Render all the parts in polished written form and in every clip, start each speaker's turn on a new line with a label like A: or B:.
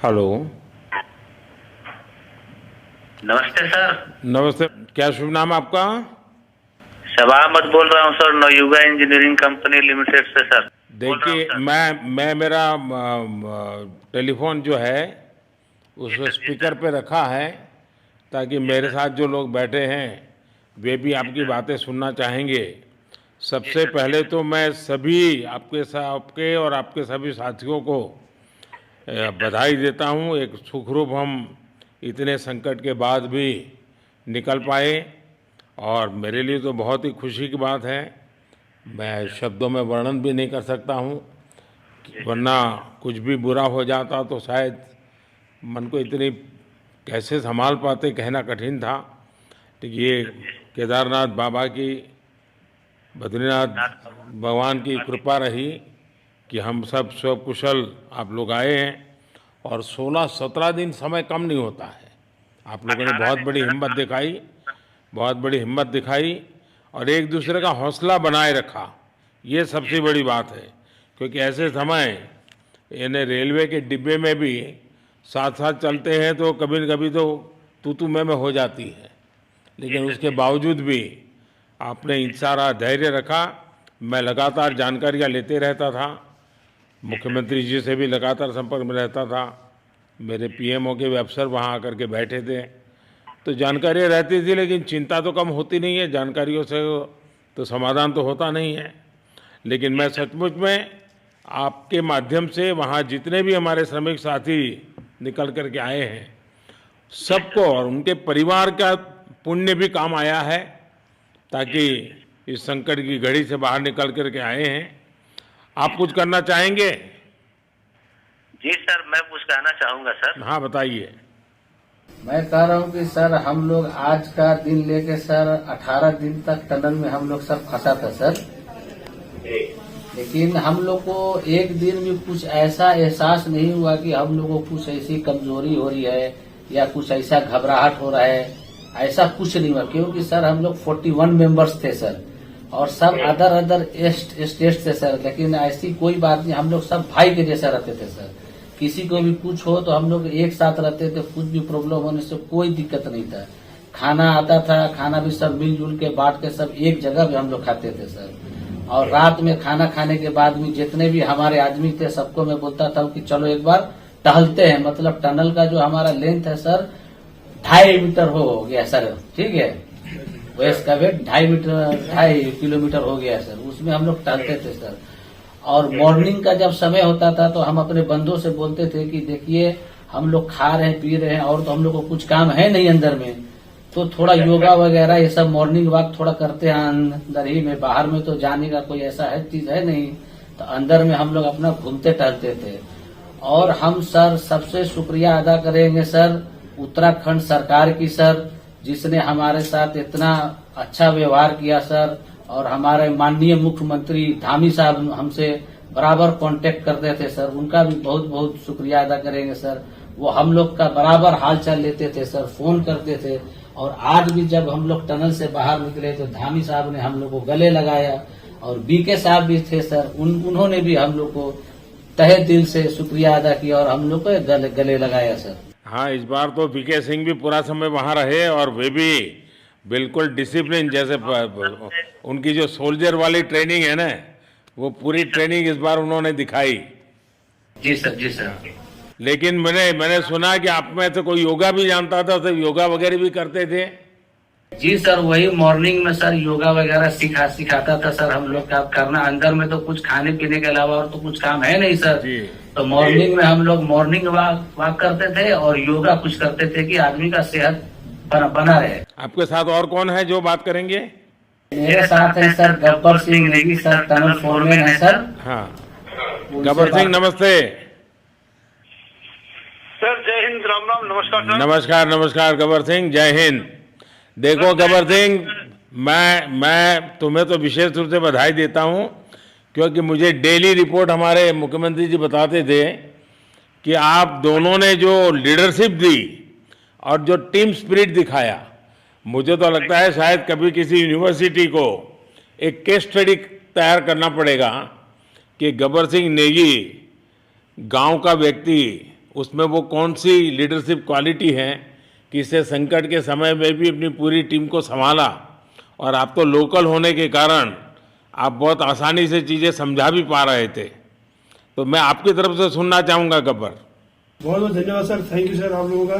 A: Hello.
B: नमस्ते sir.
A: नमस्ते। क्या शुभ नाम आपका?
B: शबा अहमद बोल रहा हूँ sir, Navayuga engineering company limited से सर बोल रहा हूँ
A: देखिए,
B: सर।
A: मैं मेरा टेलीफोन जो है
B: जी
A: उस
B: सर, जी
A: स्पीकर
B: सर,
A: पे रखा है ताकि
B: जी
A: मेरे
B: सर,
A: साथ जो लोग बैठे हैं वे भी
B: जी
A: आपकी
B: सर,
A: बातें सुनना चाहेंगे।
B: जी
A: सबसे
B: सर, जी
A: पहले
B: सर,
A: तो मैं सभी आपके और आपके सभी साथियों को
B: जी सर,
A: बधाई देता हूँ। एक सुखरूप हम इतने संकट के बाद भी निकल
B: जी सर,
A: पाए और मेरे लिए तो बहुत ही खुशी की बात है।
B: जी
A: मैं
B: सर,
A: शब्दों में वर्णन भी नहीं कर सकता हूँ,
B: जी सर,
A: वरना कुछ भी बुरा हो जाता तो शायद मन को इतनी कैसे संभाल पाते कहना कठिन था। तो
B: जी
A: ये
B: सर, जी सर।
A: केदारनाथ बाबा की, बद्रीनाथ
B: नाथ बाबा
A: भगवान की
B: आशीष
A: कृपा रही कि हम सब स्वकुशल आप लोग आए हैं। और 16-17 दिन समय कम नहीं होता है। आप लोगों ने
B: 18
A: बहुत
B: दिन
A: बड़ी
B: सर,
A: हिम्मत
B: आज
A: दिखाई, बहुत बड़ी हिम्मत दिखाई और एक
B: जी
A: दूसरे का
B: सर,
A: हौसला बनाए रखा। ये
B: जी
A: सबसे
B: सर,
A: बड़ी बात है, क्योंकि
B: जी
A: ऐसे
B: सर,
A: समय इन्हें रेलवे के डिब्बे में भी साथ साथ
B: जी
A: चलते हैं तो कभी न कभी तो तू मैं हो जाती है,
B: जी
A: लेकिन
B: सर,
A: उसके
B: जी सर,
A: बावजूद भी आपने
B: जी सर,
A: सारा धैर्य रखा। मैं लगातार
B: जी सर,
A: जानकारियाँ लेते रहता था,
B: जी सर, जी
A: मुख्यमंत्री
B: सर,
A: जी से भी लगातार संपर्क में रहता था। मेरे
B: जी सर,
A: पीएमओ के भी अफसर वहाँ आकर के बैठे थे, तो
B: जी सर,
A: जानकारियाँ रहती थी, लेकिन चिंता तो कम होती नहीं है। जानकारियों से तो समाधान तो होता नहीं है। लेकिन
B: जी
A: मैं
B: सर,
A: सचमुच में आपके माध्यम से वहाँ जितने भी हमारे श्रमिक साथी निकल कर के आए हैं,
B: जी
A: सबको
B: सर,
A: और उनके परिवार का पुण्य भी काम आया है,
B: जी
A: ताकि
B: सर, जी सर।
A: इस संकट की घड़ी से बाहर निकल कर के आए हैं। आप
B: जी
A: कुछ
B: सर,
A: करना चाहेंगे?
B: जी सर, मैं कुछ कहना चाहूँगा सर।
A: हाँ, बताइए।
C: मैं कह रहा हूँ कि सर हम लोग आज का दिन लेके सर 18 दिन तक टनल में हम लोग सब फंसा था सर। लेकिन हम लोग को एक दिन भी कुछ ऐसा एहसास नहीं हुआ कि हम लोग को कुछ ऐसी कमजोरी हो रही है या कुछ ऐसा घबराहट हो रहा है। ऐसा कुछ नहीं हुआ, क्योंकि सर हम लोग 41 मेंबर्स थे सर, और सब अदर अदर स्टेट से सर। लेकिन ऐसी कोई बात नहीं, हम लोग सब भाई के जैसा रहते थे सर। किसी को भी कुछ हो तो हम लोग एक साथ रहते थे, कुछ भी प्रॉब्लम होने से कोई दिक्कत नहीं था। खाना आता था, खाना भी सब मिलजुल के बांट के सब एक जगह भी हम लोग खाते थे सर। और रात में खाना खाने के बाद भी जितने भी हमारे आदमी थे सबको मैं बोलता था कि चलो एक बार टहलते हैं। मतलब टनल का जो हमारा लेंथ है सर 2.5 मीटर हो गया सर, ठीक है। वेस्ट का वेट 2.5 किलोमीटर हो गया सर। उसमें हम लोग टहलते थे सर। और मॉर्निंग का जब समय होता था तो हम अपने बंदों से बोलते थे कि देखिए हम लोग खा रहे हैं पी रहे हैं और तो हम लोग को कुछ काम है नहीं अंदर में, तो थोड़ा योगा वगैरह ये सब मॉर्निंग वॉक थोड़ा करते हैं अंदर ही में। बाहर में तो जाने का कोई ऐसा है चीज है नहीं, तो अंदर में हम लोग अपना घूमते टहलते थे। और हम सर सबसे शुक्रिया अदा करेंगे सर उत्तराखंड सरकार की सर, जिसने हमारे साथ इतना अच्छा व्यवहार किया सर। और हमारे माननीय मुख्यमंत्री धामी साहब हमसे बराबर कांटेक्ट करते थे सर, उनका भी बहुत बहुत शुक्रिया अदा करेंगे सर। वो हम लोग का बराबर हाल चाल लेते थे सर, फोन करते थे। और आज भी जब हम लोग टनल से बाहर निकले तो धामी साहब ने हम लोग को गले लगाया, और बीके साहब भी थे सर, उन्होंने भी हम लोग को तहे दिल से शुक्रिया अदा किया और हम लोग को गले लगाया सर।
A: हाँ, इस बार तो वीके सिंह भी पूरा समय वहाँ रहे और वे भी बिल्कुल डिसिप्लिन, जैसे उनकी जो सोल्जर वाली ट्रेनिंग है ना, वो पूरी
B: जी सर,
A: ट्रेनिंग इस बार उन्होंने दिखाई।
B: जी सर, जी सर,
A: लेकिन मैंने सुना कि आप में तो कोई योगा भी जानता था, तो योगा वगैरह भी करते थे।
C: जी सर, वही मॉर्निंग में सर योगा वगैरह सिखाता था सर हम लोग का करना। अंदर में तो कुछ खाने पीने के अलावा और तो कुछ काम है नहीं सर।
A: जी।
C: तो मॉर्निंग में हम लोग मॉर्निंग वॉक करते थे और योगा कुछ करते थे कि आदमी का सेहत बना रहे।
A: आपके साथ और कौन है जो बात करेंगे?
C: मेरे साथ है sir Gabbar Singh Negi sir, tunnel foreman है सर।
A: हाँ,
C: उनसे
A: गब्बर सिंह
C: बात-
A: नमस्ते।
D: सर जय हिंद, राम राम, नमस्कार सर।
A: नमस्कार नमस्कार गब्बर सिंह, जय हिंद। देखो
D: सर, जय
A: गब्बर
D: हिंद।
A: सिंह, मैं तुम्हें तो विशेष रूप से बधाई देता हूँ, क्योंकि मुझे डेली रिपोर्ट हमारे मुख्यमंत्री जी बताते थे कि आप दोनों ने जो लीडरशिप दी और जो टीम स्पिरिट दिखाया, मुझे तो लगता है शायद कभी किसी यूनिवर्सिटी को एक केस स्टडी तैयार करना पड़ेगा कि गब्बर सिंह नेगी गांव का व्यक्ति उसमें वो कौन सी लीडरशिप क्वालिटी है कि इससे संकट के समय में भी अपनी पूरी टीम को संभाला, और आप तो लोकल होने के कारण आप बहुत आसानी से चीज़ें समझा भी पा रहे थे। तो मैं आपकी तरफ से सुनना चाहूँगा गब्बर।
E: बहुत बहुत धन्यवाद सर, थैंक यू सर आप लोगों का।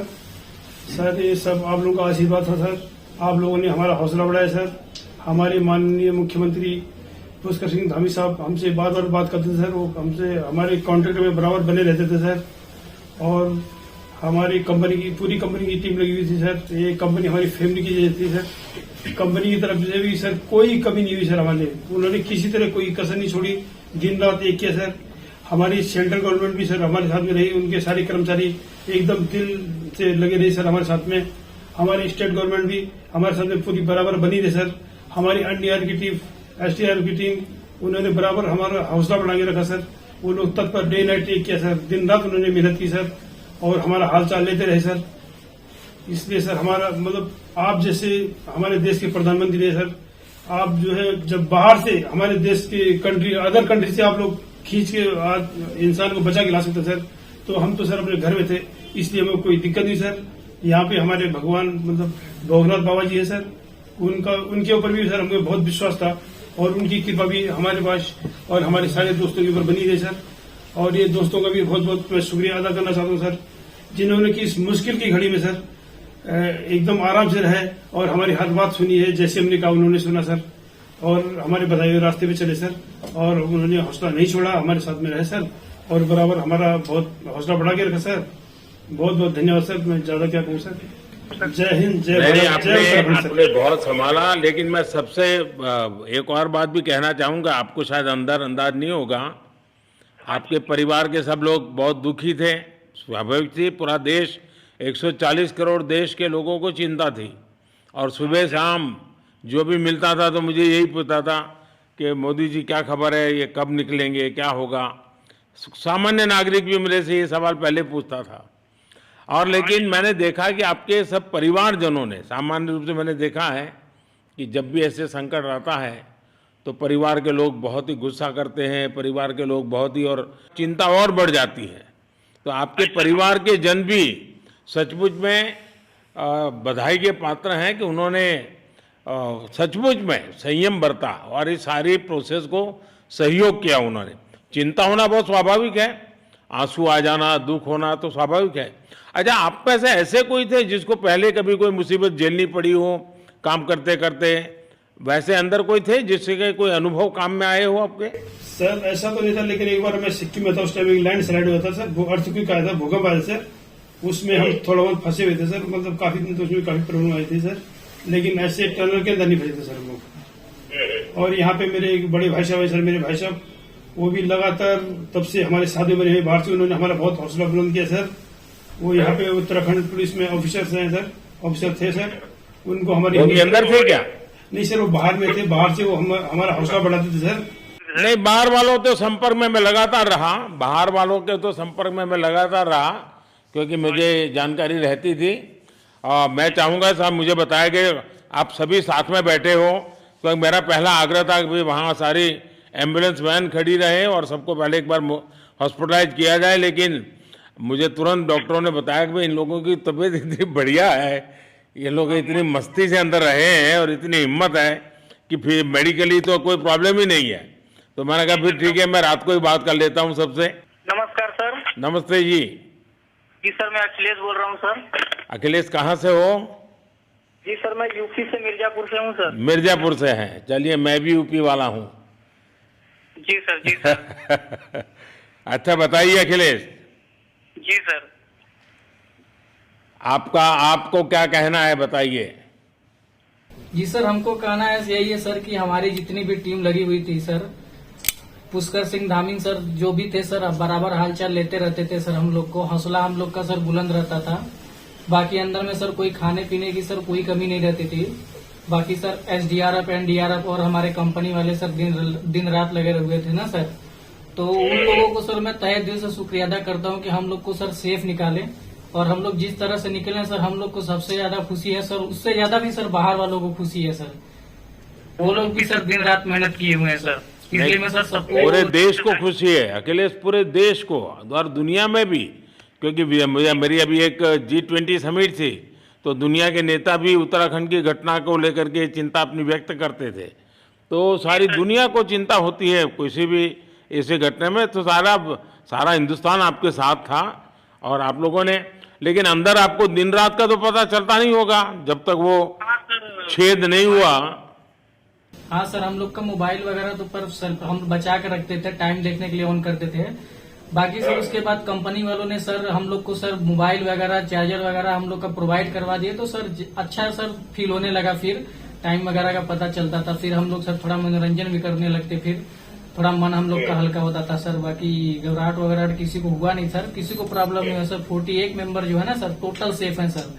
E: सर ये सब आप लोगों का आशीर्वाद था सर, आप लोगों ने हमारा हौसला बढ़ाया सर। हमारे माननीय मुख्यमंत्री पुष्कर सिंह धामी साहब हमसे बार बार बात करते थे सर, वो हमसे हमारे कॉन्ट्रैक्ट में बराबर बने रहते थे सर। और हमारी कंपनी की पूरी कंपनी की टीम लगी हुई थी सर, ये कंपनी हमारी फैमिली की जैसी थी सर। कंपनी की तरफ से भी सर कोई कमी नहीं हुई सर हमारे, उन्होंने किसी तरह कोई कसर नहीं छोड़ी, दिन रात एक किया सर। हमारी सेंट्रल गवर्नमेंट भी सर हमारे साथ में रही, उनके सारे कर्मचारी एकदम दिल से लगे रहे सर हमारे साथ में। हमारी स्टेट गवर्नमेंट भी हमारे साथ में पूरी बराबर बनी रही सर। हमारी एनडीआर की टीम, एसडीआर की टीम, उन्होंने बराबर हमारा हौसला बढ़ा के रखा सर। वो लोग तत्पर डे नाइट एक किया सर, दिन रात उन्होंने मेहनत की सर और हमारा हाल चाल लेते रहे सर। इसलिए सर हमारा मतलब आप जैसे हमारे देश के प्रधानमंत्री है सर, आप जो है जब बाहर से हमारे देश के कंट्री अदर कंट्री से आप लोग खींच के इंसान को बचा के ला सकते सर, तो हम तो सर अपने घर में थे, इसलिए हमें कोई दिक्कत नहीं सर। यहाँ पे हमारे भगवान मतलब भोगनाथ बाबा जी है सर, उनके ऊपर भी सर हमें बहुत विश्वास था और उनकी कृपा भी हमारे पास और हमारे सारे दोस्तों के ऊपर बनी रही सर। और ये दोस्तों का भी बहुत बहुत मैं शुक्रिया अदा करना चाहता हूँ सर, जिन्होंने कि इस मुश्किल की घड़ी में सर एकदम आराम से रहे और हमारी हर बात सुनी है, जैसे हमने कहा उन्होंने सुना सर और हमारे बताए हुए रास्ते पे चले सर। और उन्होंने हौसला नहीं छोड़ा, हमारे साथ में रहे सर और बराबर हमारा बहुत हौसला बढ़ा के रखा सर। बहुत बहुत धन्यवाद सर, मैं ज्यादा क्या कहूँ सर। जय हिंद, जय भारत, जय उत्तराखंड
A: आपने
E: सर।
A: बहुत संभाला, लेकिन मैं सबसे एक और बात भी कहना चाहूँगा, आपको शायद अंदाज नहीं होगा, आपके परिवार के सब लोग बहुत दुखी थे, स्वाभाविक थी। पूरा देश 140 करोड़ देश के लोगों को चिंता थी और सुबह शाम जो भी मिलता था तो मुझे यही पूछता था कि मोदी जी क्या खबर है, ये कब निकलेंगे, क्या होगा। सामान्य नागरिक भी मेरे से ये सवाल पहले पूछता था। और लेकिन मैंने देखा कि आपके सब परिवारजनों ने, सामान्य रूप से मैंने देखा है कि जब भी ऐसे संकट आता है तो परिवार के लोग बहुत ही गुस्सा करते हैं, परिवार के लोग बहुत ही, और चिंता और बढ़ जाती है। तो आपके परिवार के जन भी सचमुच में बधाई के पात्र हैं कि उन्होंने सचमुच में संयम बरता और इस सारी प्रोसेस को सहयोग किया उन्होंने। चिंता होना बहुत स्वाभाविक है, आंसू आ जाना, दुख होना तो स्वाभाविक है। अच्छा, आप में से ऐसे कोई थे जिसको पहले कभी कोई मुसीबत झेलनी पड़ी हो काम करते करते? वैसे अंदर कोई थे जिससे कोई अनुभव काम में आए हो आपके?
E: सर ऐसा तो नहीं था, लेकिन एक बार मैं सिक्किम में था, उस टाइम एक लैंड स्लाइड हुआ था सर, अर्थक्वेक आया था, भूकंप आया सर, उसमें हम थोड़ा बहुत फंसे हुए थे सर, मतलब काफी दिन तो उसमें काफी प्रॉब्लम आई थी सर, लेकिन ऐसे टनल के अंदर नहीं फंसे थे सर हम लोग। और यहाँ पे मेरे एक बड़े भाई साहब है सर, मेरे भाई साहब वो भी लगातार तब से हमारे साथ में बने हुए बाहर से, उन्होंने हमारा बहुत हौसला बुलंद किया सर। वो यहाँ पे उत्तराखंड पुलिस में ऑफिसर्स हैं सर, ऑफिसर थे सर, उनको हमारे
A: अंदर थे क्या?
E: नहीं सर, वो बाहर में थे, बाहर से वो हमारा हौसला बढ़ाते थे सर।
A: नहीं, बाहर वालों के संपर्क में मैं लगातार रहा, बाहर वालों के तो संपर्क में मैं लगातार रहा क्योंकि मुझे जानकारी रहती थी। और मैं चाहूँगा साहब, मुझे बताया कि आप सभी साथ में बैठे हो, तो मेरा पहला आग्रह था कि वहाँ सारी एम्बुलेंस वैन खड़ी रहे और सबको पहले एक बार हॉस्पिटलाइज किया जाए। लेकिन मुझे तुरंत डॉक्टरों ने बताया कि भाई इन लोगों की तबीयत इतनी बढ़िया है, ये लोग इतनी मस्ती से अंदर रहे हैं और इतनी हिम्मत है कि फिर मेडिकली तो कोई प्रॉब्लम ही नहीं है। तो मैंने कहा फिर ठीक है, मैं रात को ही बात कर लेता हूँ सबसे।
B: नमस्कार सर।
A: नमस्ते जी।
B: जी सर, मैं अखिलेश बोल रहा हूँ सर।
A: अखिलेश कहाँ से हो?
B: जी सर, मैं यूपी से मिर्जापुर से हूँ सर।
A: मिर्जापुर से हैं, चलिए मैं भी यूपी वाला हूँ।
B: जी सर, जी सर।
A: अच्छा बताइए अखिलेश,
B: जी सर।
A: आपको क्या कहना है, बताइए।
F: जी सर, हमको कहना है यही है सर कि हमारी जितनी भी टीम लगी हुई थी सर, पुष्कर सिंह धामी सर जो भी थे सर, बराबर हालचाल लेते रहते थे सर, हम लोग को हौसला हम लोग का सर बुलंद रहता था। बाकी अंदर में सर कोई खाने पीने की सर कोई कमी नहीं रहती थी। बाकी सर एसडीआरएफ, एनडीआरएफ और हमारे कंपनी वाले सर दिन रात लगे हुए थे ना सर, तो उन लोगों को सर मैं तहे दिल से शुक्रिया अदा करता हूँ कि हम लोग को सर सेफ निकाले। और हम लोग जिस तरह से निकले सर, हम लोग को सबसे ज्यादा खुशी है सर, उससे ज्यादा भी सर बाहर वालों को खुशी है सर, वो लोग भी सर दिन रात मेहनत किए हुए हैं सर। इसलिए मैं सर सबको,
A: पूरे देश को खुशी है अखिलेश, पूरे देश को और दुनिया में भी, क्योंकि मेरी अभी एक G20 समिट थी, तो दुनिया के नेता भी उत्तराखंड की घटना को लेकर के चिंता अपनी व्यक्त करते थे। तो सारी दुनिया को चिंता होती है किसी भी ऐसे घटना में, तो सारा हिंदुस्तान आपके साथ था और आप लोगों ने, लेकिन अंदर आपको दिन रात का तो पता चलता नहीं होगा जब तक वो छेद नहीं हुआ।
F: हाँ सर, हम लोग का मोबाइल वगैरह तो पर सर हम बचा के रखते थे, टाइम देखने के लिए ऑन करते थे। बाकी सर उसके बाद कंपनी वालों ने सर हम लोग को सर मोबाइल वगैरह, चार्जर वगैरह हम लोग का प्रोवाइड करवा दिए, तो सर अच्छा सर फील होने लगा। फिर टाइम वगैरह का पता चलता था, फिर हम लोग सर थोड़ा मनोरंजन भी करने लगते, फिर थोड़ा मन हम लोग का हल्का होता था सर। बाकी घबराहट वगैरह किसी को हुआ नहीं सर, किसी को प्रॉब्लम नहीं है सर। 41 मेंबर जो है ना सर, टोटल सेफ हैं सर।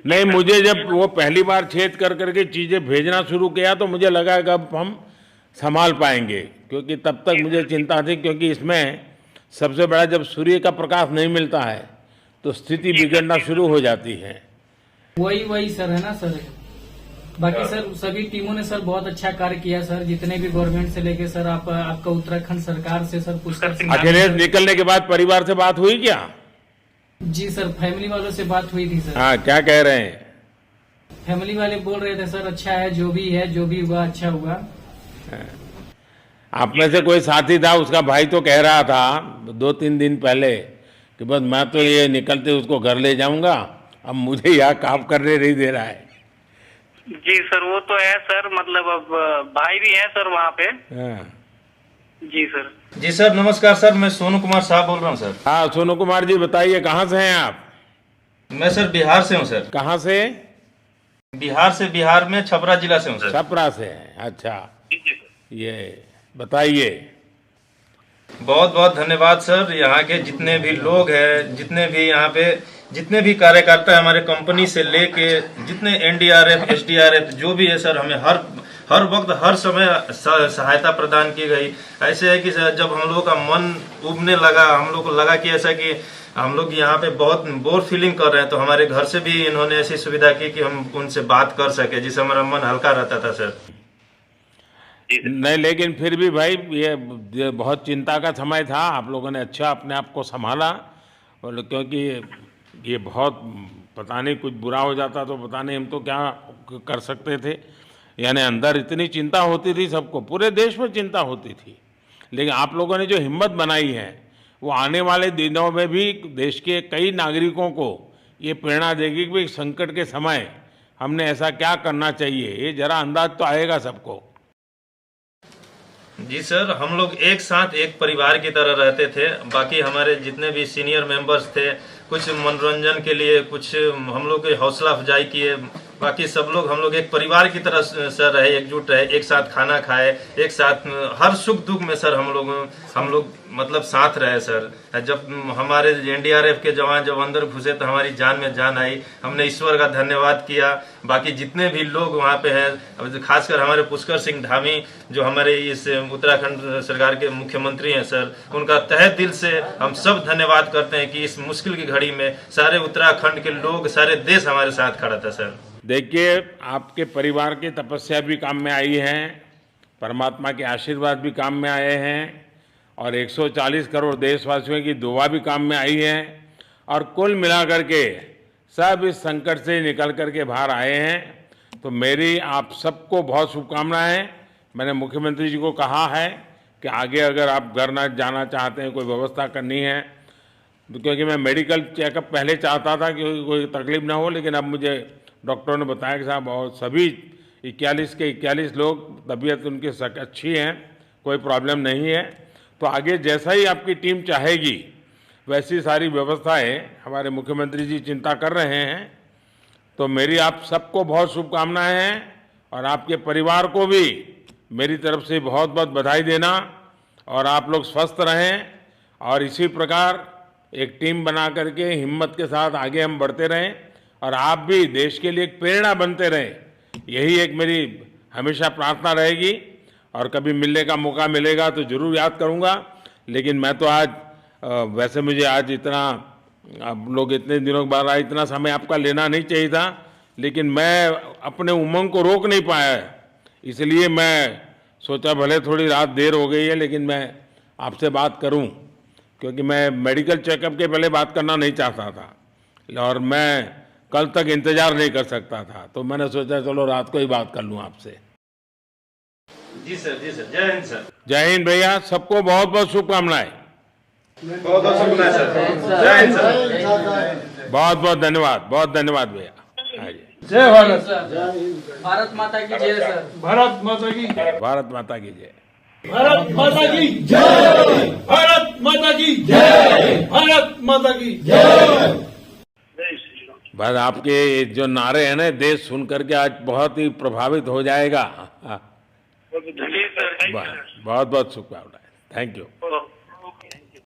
A: नहीं, मुझे जब वो पहली बार छेद कर करके चीजें भेजना शुरू किया तो मुझे लगा कि अब हम संभाल पाएंगे, क्योंकि तब तक मुझे चिंता थी, क्योंकि इसमें सबसे बड़ा जब सूर्य का प्रकाश नहीं मिलता है तो स्थिति बिगड़ना शुरू हो जाती है।
F: वही सर है ना सर। बाकी सर सभी टीमों ने सर बहुत अच्छा कार्य किया सर, जितने भी गवर्नमेंट से लेके सर आपका उत्तराखंड सरकार से सर पुष्कर सिंह।
A: अखिलेश निकलने के बाद परिवार से बात हुई क्या?
F: जी सर, फैमिली वालों से बात हुई थी सर।
A: हाँ, क्या कह रहे हैं?
F: फैमिली वाले बोल रहे थे सर अच्छा है, जो भी हुआ अच्छा हुआ।
A: आप में से कोई साथी था, उसका भाई तो कह रहा था 2-3 दिन पहले कि बस मैं तो ये निकलते उसको घर ले जाऊंगा, अब मुझे यहाँ काम करने नहीं दे रहा है।
B: जी सर, वो तो है सर, मतलब अब भाई भी है सर वहाँ पे।
A: हाँ।
B: जी सर।
G: जी सर, नमस्कार सर, मैं सोनू कुमार साहब बोल रहा हूँ सर।
A: हाँ, सोनू कुमार जी बताइए, कहाँ से हैं आप?
G: मैं सर बिहार से हूँ सर।
A: कहाँ से?
G: बिहार में छपरा जिला से हूँ सर।
A: छपरा से हैं, अच्छा। ये बताइए।
G: बहुत बहुत धन्यवाद सर। यहाँ के जितने भी लोग हैं, जितने भी यहाँ पे जितने भी कार्यकर्ता हमारे कंपनी से लेके जितने NDRF, SDRF जो भी है सर, हमें हर वक्त हर समय सहायता प्रदान की गई। ऐसे है कि सर जब हम लोगों का मन उबने लगा, हम लोग को लगा कि ऐसा कि हम लोग यहाँ पे बहुत बोर फीलिंग कर रहे हैं, तो हमारे घर से भी इन्होंने ऐसी सुविधा की कि हम उनसे बात कर सके, जिससे हमारा मन हल्का रहता था सर।
A: नहीं, लेकिन फिर भी भाई ये बहुत चिंता का समय था, आप लोगों ने अच्छा अपने आप को संभाला, और क्योंकि ये बहुत पता नहीं कुछ बुरा हो जाता तो पता नहीं हम तो क्या कर सकते थे। यानी अंदर इतनी चिंता होती थी, सबको, पूरे देश में चिंता होती थी, लेकिन आप लोगों ने जो हिम्मत बनाई है वो आने वाले दिनों में भी देश के कई नागरिकों को ये प्रेरणा देगी कि संकट के समय हमने ऐसा क्या करना चाहिए। ये जरा अंदाज तो आएगा सबको।
G: जी सर, हम लोग एक साथ एक परिवार की तरह रहते थे। बाकी हमारे जितने भी सीनियर मेंबर्स थे, कुछ मनोरंजन के लिए, कुछ हम लोग की हौसला अफजाई किए, बाकी सब लोग हम लोग एक परिवार की तरह सर रहे, एकजुट रहे, एक साथ खाना खाए, एक साथ हर सुख दुख में सर हम लोग मतलब साथ रहे सर। जब हमारे NDRF के जवान जब अंदर घुसे तो हमारी जान में जान आई, हमने ईश्वर का धन्यवाद किया। बाकी जितने भी लोग वहाँ पे हैं, खासकर हमारे पुष्कर सिंह धामी जो हमारे इस उत्तराखंड सरकार के मुख्यमंत्री हैं सर, उनका तहे दिल से हम सब धन्यवाद करते हैं कि इस मुश्किल की घड़ी में सारे उत्तराखंड के लोग, सारे देश हमारे साथ खड़ा था सर।
A: देखिए, आपके परिवार की तपस्या भी काम में आई है, परमात्मा के आशीर्वाद भी काम में आए हैं, और 140 करोड़ देशवासियों की दुआ भी काम में आई है, और कुल मिलाकर के सब इस संकट से निकल करके बाहर आए हैं। तो मेरी आप सबको बहुत शुभकामनाएं। मैंने मुख्यमंत्री जी को कहा है कि आगे अगर आप घर न जाना चाहते हैं, कोई व्यवस्था करनी है, क्योंकि मैं मेडिकल चेकअप पहले चाहता था कि कोई तकलीफ ना हो, लेकिन अब मुझे डॉक्टरों ने बताया कि साहब और सभी 41 के 41 लोग तबीयत उनकी अच्छी है, कोई प्रॉब्लम नहीं है। तो आगे जैसा ही आपकी टीम चाहेगी वैसी सारी व्यवस्थाएं हमारे मुख्यमंत्री जी चिंता कर रहे हैं। तो मेरी आप सबको बहुत शुभकामनाएं हैं, और आपके परिवार को भी मेरी तरफ से बहुत बहुत बधाई देना, और आप लोग स्वस्थ रहें, और इसी प्रकार एक टीम बना करके हिम्मत के साथ आगे हम बढ़ते रहें, और आप भी देश के लिए एक प्रेरणा बनते रहें। यही एक मेरी हमेशा प्रार्थना रहेगी, और कभी मिलने का मौका मिलेगा तो ज़रूर याद करूँगा। लेकिन मैं तो आज वैसे मुझे आज इतना, आप लोग इतने दिनों के बाद आए, इतना समय आपका लेना नहीं चाहिए था, लेकिन मैं अपने उमंग को रोक नहीं पाया, इसलिए मैं सोचा भले थोड़ी रात देर हो गई है लेकिन मैं आपसे बात करूं, क्योंकि मैं मेडिकल चेकअप के पहले बात करना नहीं चाहता था और मैं कल तक इंतजार नहीं कर सकता था, तो मैंने सोचा चलो रात को ही बात कर लूं आपसे।
G: जी सर, जय हिंद सर।
A: जय हिंद भैया, सबको बहुत बहुत शुभकामनाएं।
G: बहुत बहुत शुभकामनाएं सर। जय हिंद सर।
A: बहुत बहुत धन्यवाद भैया। हाँ जी,
E: जय भारत।
F: भारत माता की जय सर।
E: भारत माता की
A: भारत माता की जय।
E: भारत माता की जय। भारत माता की जय। भारत माता की जय।
A: बस आपके जो नारे हैं ना, देश सुन करके आज बहुत ही प्रभावित हो जाएगा।
B: जी सर।
A: बहुत बहुत शुभकामनाएं। Thank you.